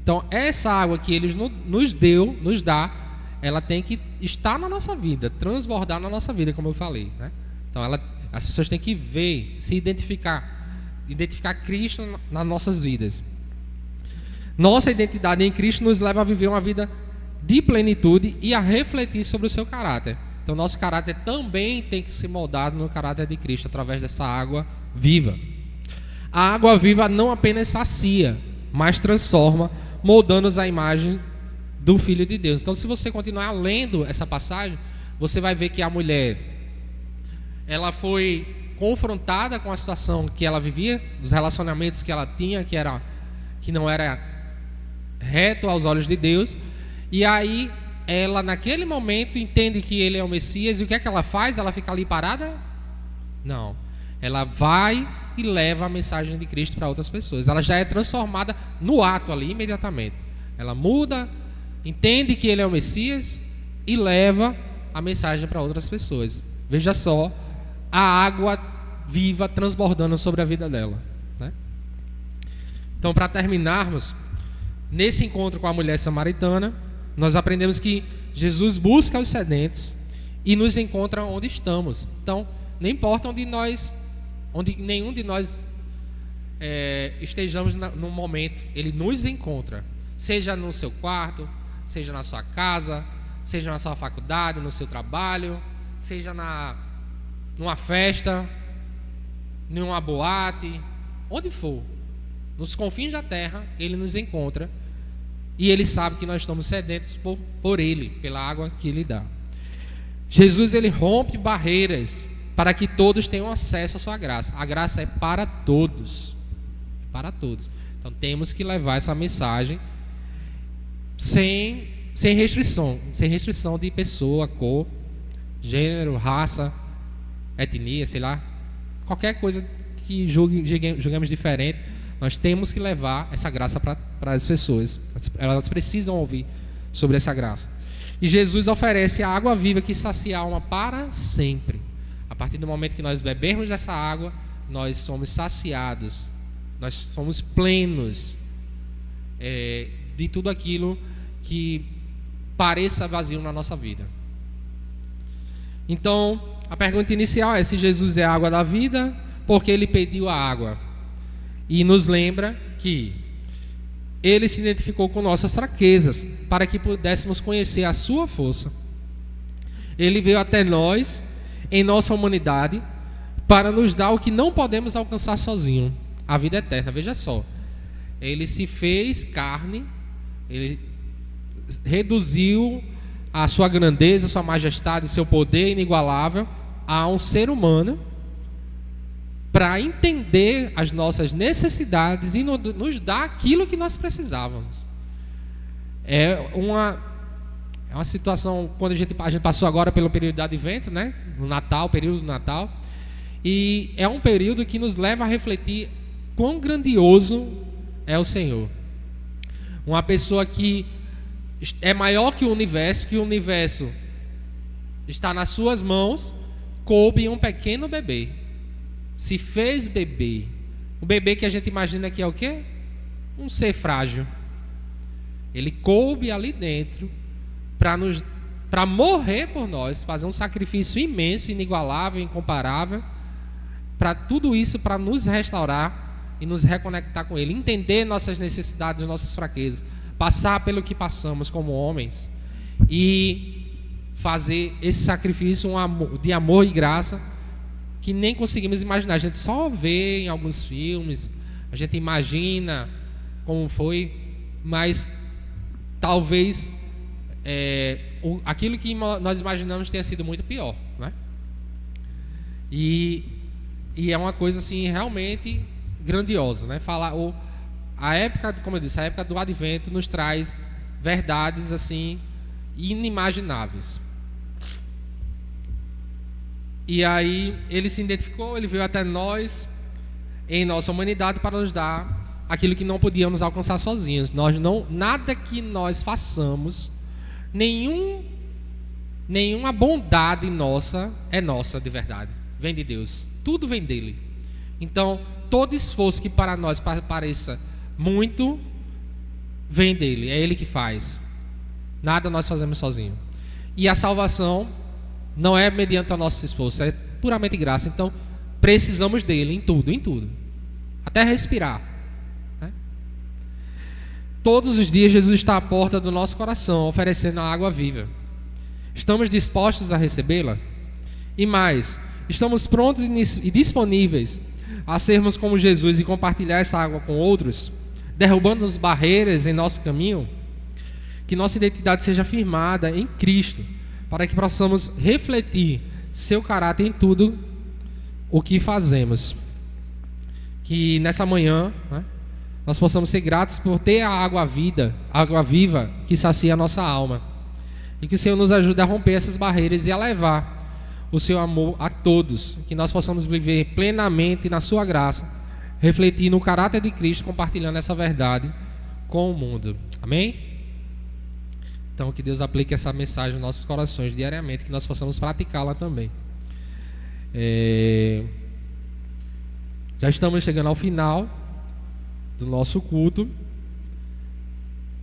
Então, essa água que Ele nos dá, ela tem que estar na nossa vida, transbordar na nossa vida, como eu falei, né? Então, as pessoas têm que ver, se identificar Cristo nas nossas vidas. Nossa identidade em Cristo nos leva a viver uma vida de plenitude e a refletir sobre o seu caráter. Então, nosso caráter também tem que ser moldado no caráter de Cristo, através dessa água viva. A água viva não apenas sacia, mas transforma, moldando-nos à imagem do Filho de Deus. Então, se você continuar lendo essa passagem, você vai ver que a mulher, ela foi confrontada com a situação que ela vivia, dos relacionamentos que ela tinha, que não era reto aos olhos de Deus. E aí ela naquele momento entende que ele é o Messias. E o que é que ela faz? Ela fica ali parada? Não, ela vai e leva a mensagem de Cristo para outras pessoas. Ela já é transformada no ato ali, imediatamente. Ela muda, entende que ele é o Messias e leva a mensagem para outras pessoas. Veja só a água viva transbordando sobre a vida dela, né? Então, para terminarmos, nesse encontro com a mulher samaritana, nós aprendemos que Jesus busca os sedentos e nos encontra onde estamos. Então, não importa onde nenhum de nós estejamos no momento, Ele nos encontra, seja no seu quarto, seja na sua casa, seja na sua faculdade, no seu trabalho, seja numa festa, numa boate, onde for, nos confins da terra, Ele nos encontra. E Ele sabe que nós estamos sedentos por Ele, pela água que Ele dá. Jesus, Ele rompe barreiras para que todos tenham acesso à sua graça. A graça é para todos. É para todos. Então temos que levar essa mensagem sem restrição de pessoa, cor, gênero, raça, etnia, sei lá. Qualquer coisa que julguemos diferente, nós temos que levar essa graça para as pessoas. Elas precisam ouvir sobre essa graça. E Jesus oferece a água viva que sacia a alma para sempre. A partir do momento que nós bebermos dessa água, nós somos saciados, nós somos plenos de tudo aquilo que pareça vazio na nossa vida. Então, a pergunta inicial é se Jesus é a água da vida, porque Ele pediu a água. E nos lembra que Ele se identificou com nossas fraquezas, para que pudéssemos conhecer a sua força. Ele veio até nós, em nossa humanidade, para nos dar o que não podemos alcançar sozinho, a vida eterna. Veja só, Ele se fez carne, Ele reduziu a sua grandeza, a sua majestade, seu poder inigualável a um ser humano, para entender as nossas necessidades e nos dar aquilo que nós precisávamos. É uma situação, quando a gente passou agora pelo período do Advento, né? No Natal, período do Natal, e é um período que nos leva a refletir quão grandioso é o Senhor. Uma pessoa que é maior que o universo está nas suas mãos, coube em um pequeno bebê. Se fez bebê. O bebê que a gente imagina que é o quê? Um ser frágil. Ele coube ali dentro para morrer por nós, fazer um sacrifício imenso, inigualável, incomparável, para tudo isso, para nos restaurar e nos reconectar com Ele, entender nossas necessidades, nossas fraquezas, passar pelo que passamos como homens e fazer esse sacrifício de amor e graça que nem conseguimos imaginar. A gente só vê em alguns filmes, a gente imagina como foi, mas talvez aquilo que nós imaginamos tenha sido muito pior, né? E é uma coisa assim realmente grandiosa, né? A época, como eu disse, a época do Advento nos traz verdades assim inimagináveis. E aí ele se identificou, ele veio até nós em nossa humanidade para nos dar aquilo que não podíamos alcançar sozinhos. Nada que nós façamos, nenhuma bondade nossa é nossa de verdade. Vem de Deus. Tudo vem dele. Então, todo esforço que para nós pareça muito, vem dele. É ele que faz. Nada nós fazemos sozinho. E a salvação não é mediante o nosso esforço, é puramente graça. Então, precisamos dele em tudo. Até respirar, né? Todos os dias Jesus está à porta do nosso coração, oferecendo a água viva. Estamos dispostos a recebê-la? E mais, estamos prontos e disponíveis a sermos como Jesus e compartilhar essa água com outros, derrubando as barreiras em nosso caminho? Que nossa identidade seja firmada em Cristo, para que possamos refletir seu caráter em tudo o que fazemos. Que nessa manhã, né, nós possamos ser gratos por ter a água viva que sacia a nossa alma. E que o Senhor nos ajude a romper essas barreiras e a levar o seu amor a todos. Que nós possamos viver plenamente na sua graça, refletindo o caráter de Cristo, compartilhando essa verdade com o mundo. Amém? Então, que Deus aplique essa mensagem nos nossos corações diariamente, que nós possamos praticá-la também. Já estamos chegando ao final do nosso culto.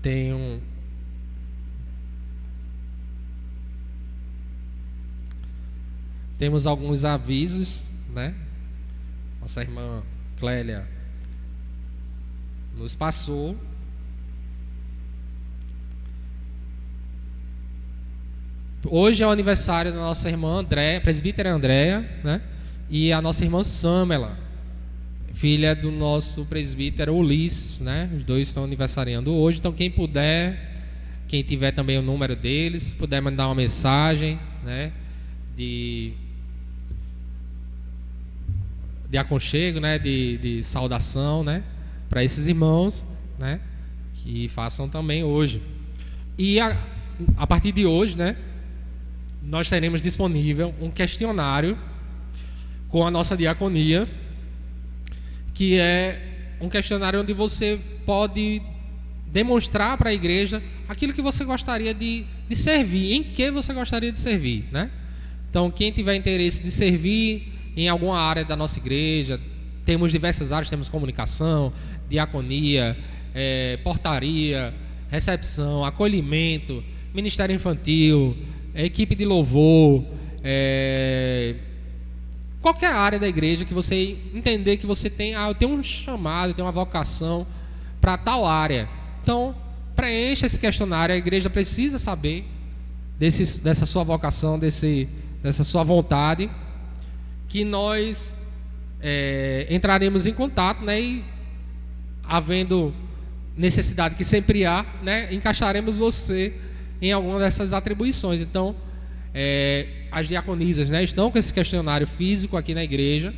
Temos alguns avisos, né? Nossa irmã Clélia nos passou. Hoje é o aniversário da nossa irmã Andréia, presbítera Andréia, né? E a nossa irmã Samela, filha do nosso presbítero Ulisses, né? Os dois estão aniversariando hoje. Então quem puder, quem tiver também o número deles, puder mandar uma mensagem, né? De aconchego, né? De saudação, né? Para esses irmãos, né? Que façam também hoje. E a partir de hoje, né? Nós teremos disponível um questionário com a nossa diaconia, que é um questionário onde você pode demonstrar para a igreja aquilo que você gostaria de servir, em que você gostaria de servir, né? Então, quem tiver interesse de servir em alguma área da nossa igreja, temos diversas áreas, temos comunicação, diaconia, portaria, recepção, acolhimento, ministério infantil, equipe de louvor, qualquer área da igreja que você entender que você tem, eu tenho um chamado, eu tenho uma vocação para tal área. Então, preencha esse questionário. A igreja precisa saber dessa sua vocação, dessa sua vontade, que nós entraremos em contato, né, e havendo necessidade, que sempre há, né, encaixaremos você em alguma dessas atribuições. Então, as diaconisas, né, estão com esse questionário físico aqui na igreja.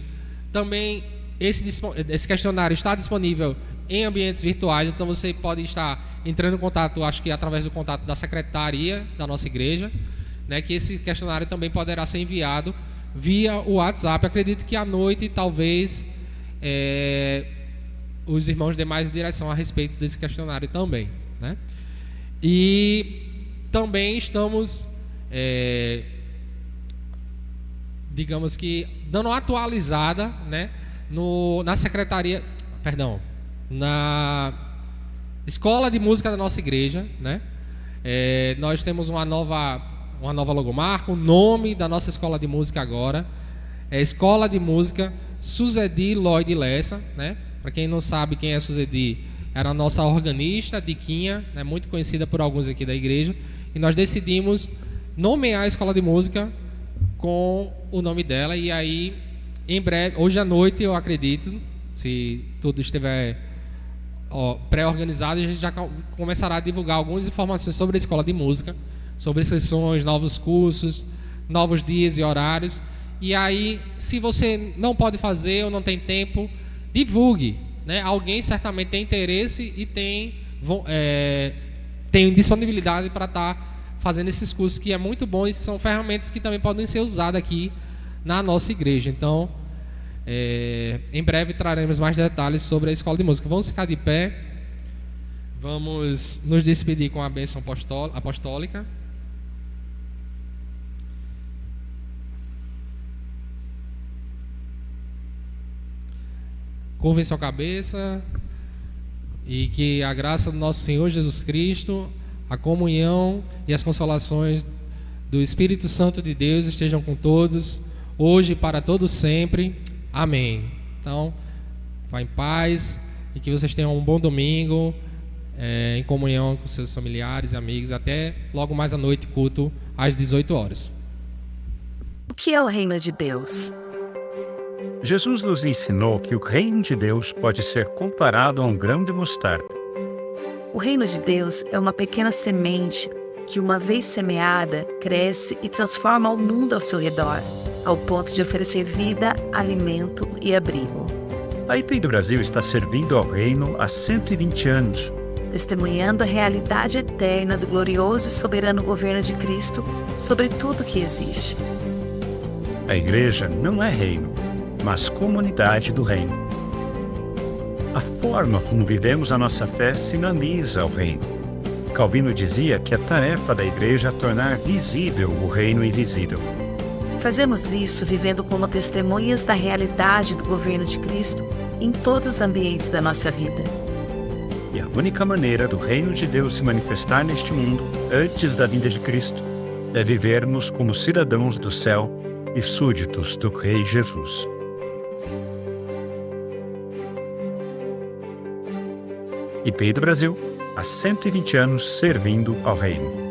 Também esse questionário está disponível em ambientes virtuais. Então você pode estar entrando em contato, acho que através do contato da secretaria da nossa igreja, né, que esse questionário também poderá ser enviado via o WhatsApp. Acredito que à noite talvez os irmãos dê mais direção a respeito desse questionário também, né? E também estamos, digamos que, dando uma atualizada, né, na secretaria, perdão, na escola de música da nossa igreja, né? Nós temos uma nova logomarca, o nome da nossa escola de música agora é Escola de Música Suzedi Lloyd Lessa, né? Para quem não sabe quem é Suzedi, era a nossa organista, Diquinha, né? Muito conhecida por alguns aqui da igreja, e nós decidimos nomear a escola de música com o nome dela, e aí em breve, hoje à noite, eu acredito, se tudo estiver pré-organizado, a gente já começará a divulgar algumas informações sobre a escola de música, sobre inscrições, novos cursos, novos dias e horários. E aí, se você não pode fazer ou não tem tempo, divulgue, né? Alguém certamente tem interesse e tem disponibilidade para estar fazendo esses cursos, que é muito bom, e são ferramentas que também podem ser usadas aqui na nossa igreja. Então, em breve traremos mais detalhes sobre a escola de música. Vamos ficar de pé, vamos nos despedir com a bênção apostólica. Curvem sua cabeça, e que a graça do nosso Senhor Jesus Cristo, a comunhão e as consolações do Espírito Santo de Deus estejam com todos, hoje e para todos sempre. Amém. Então, vá em paz, e que vocês tenham um bom domingo, em comunhão com seus familiares e amigos. Até logo mais à noite, culto às 18 horas. O que é o reino de Deus? Jesus nos ensinou que o reino de Deus pode ser comparado a um grão de mostarda. O reino de Deus é uma pequena semente que, uma vez semeada, cresce e transforma o mundo ao seu redor, ao ponto de oferecer vida, alimento e abrigo. A IPI do Brasil está servindo ao reino há 120 anos. Testemunhando a realidade eterna do glorioso e soberano governo de Cristo sobre tudo que existe. A igreja não é reino, mas comunidade do reino. A forma como vivemos a nossa fé sinaliza o reino. Calvino dizia que a tarefa da igreja é tornar visível o reino invisível. Fazemos isso vivendo como testemunhas da realidade do governo de Cristo em todos os ambientes da nossa vida. E a única maneira do reino de Deus se manifestar neste mundo, antes da vinda de Cristo, é vivermos como cidadãos do céu e súditos do Rei Jesus. IPI do Brasil, há 120 anos servindo ao reino.